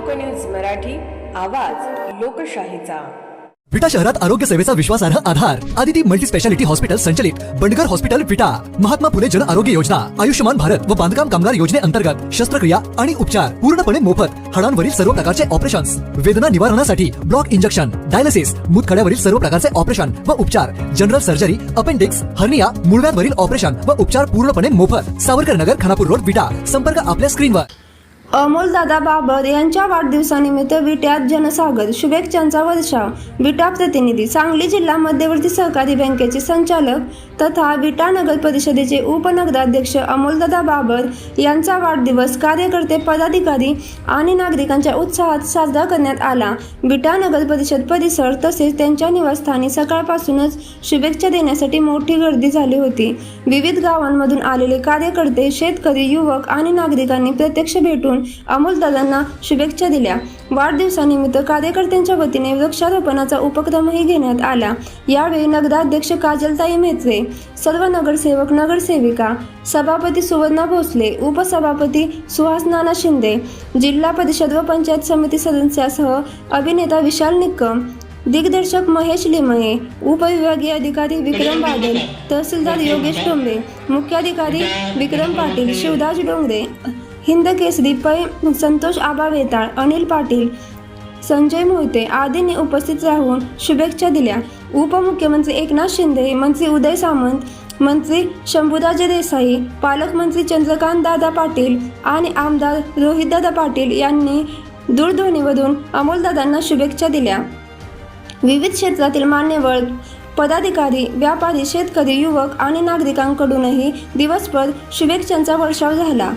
लोकन्यूज मराठी, आवाज लोकशाहीचा। विटा शहरात आरोग्य सेवेचा विश्वासार्ह आधार आदिती मल्टी स्पेशालिटी हॉस्पिटल संचलित बंडगर हॉस्पिटल विटा, महात्मा फुले जन आरोग्य योजना, आयुष्यमान भारत व बांधकाम कामगार योजनेअंतर्गत शस्त्रक्रिया आणि उपचार पूर्णपणे मोफत, हाडांवरील सर्व प्रकारचे ऑपरेशन्स, वेदना निवारणासाठी ब्लॉक इंजेक्शन, डायलिसिस, मूतखड्यावरील सर्व प्रकारचे ऑपरेशन व उपचार, जनरल सर्जरी, अपेंडिक्स, हर्निया, मूळव्याधवरील ऑपरेशन व उपचार पूर्णपणे मोफत। सावरकर नगर, खानापूर रोड, विटा। संपर्क आपल्या स्क्रीनवर। अमोलदादा बाबर यांच्या वाढदिवसानिमित्त विट्यात जनसागर, शुभेच्छांचा वर्षाव। विटा प्रतिनिधी। सांगली जिल्हा मध्यवर्ती सहकारी बँकेचे संचालक तथा विटा नगर परिषदेचे उपनगराध्यक्ष अमोलदादा बाबर यांचा वाढदिवस कार्यकर्ते, पदाधिकारी आणि नागरिकांच्या उत्साहात साजरा करण्यात आला। विटा नगर परिषद परिसर तसेच त्यांच्या निवासस्थानी सकाळपासूनच शुभेच्छा देण्यासाठी मोठी गर्दी झाली होती। विविध गावांमधून आलेले कार्यकर्ते, शेतकरी, युवक आणि नागरिकांनी प्रत्यक्ष भेटून अमोलदादांना शुभेच्छा दिल्या। वाढदिवसानिमित्त कार्यकर्त्यांच्या वतीने वृक्षारोपणाचा उपक्रमही घेण्यात आला। यावेळी नगराध्यक्ष काजलताई म्हेत्रे, सर्व नगरसेवक, नगरसेविका, सभापती सुवर्णा भोसले, उपसभापती सुहास नाना शिंदे, जिल्हा परिषद व पंचायत समिती सदस्यासह अभिनेता विशाल निक्कम, दिग्दर्शक महेश लिमये, उपविभागीय अधिकारी विक्रम बादल, तहसीलदार योगेश टोंबे, मुख्याधिकारी विक्रम पाटील, शिवराज डोंगरे, हिंद केसरी पै संतोष आबा वेताळ, अनिल पाटील, संजय मोहिते आदींनी उपस्थित राहून शुभेच्छा दिल्या। उपमुख्यमंत्री एकनाथ शिंदे, मंत्री उदय सामंत, मंत्री शंभूराजे देसाई, पालकमंत्री चंद्रकांत दादा पाटील आणि आमदार रोहितदादा पाटील यांनी दूरध्वनीवरून अमोलदादांना शुभेच्छा दिल्या। विविध क्षेत्रातील मान्यवर, पदाधिकारी, व्यापारी, शेतकरी, युवक आणि नागरिकांकडूनही दिवसभर शुभेच्छांचा वर्षाव झाला।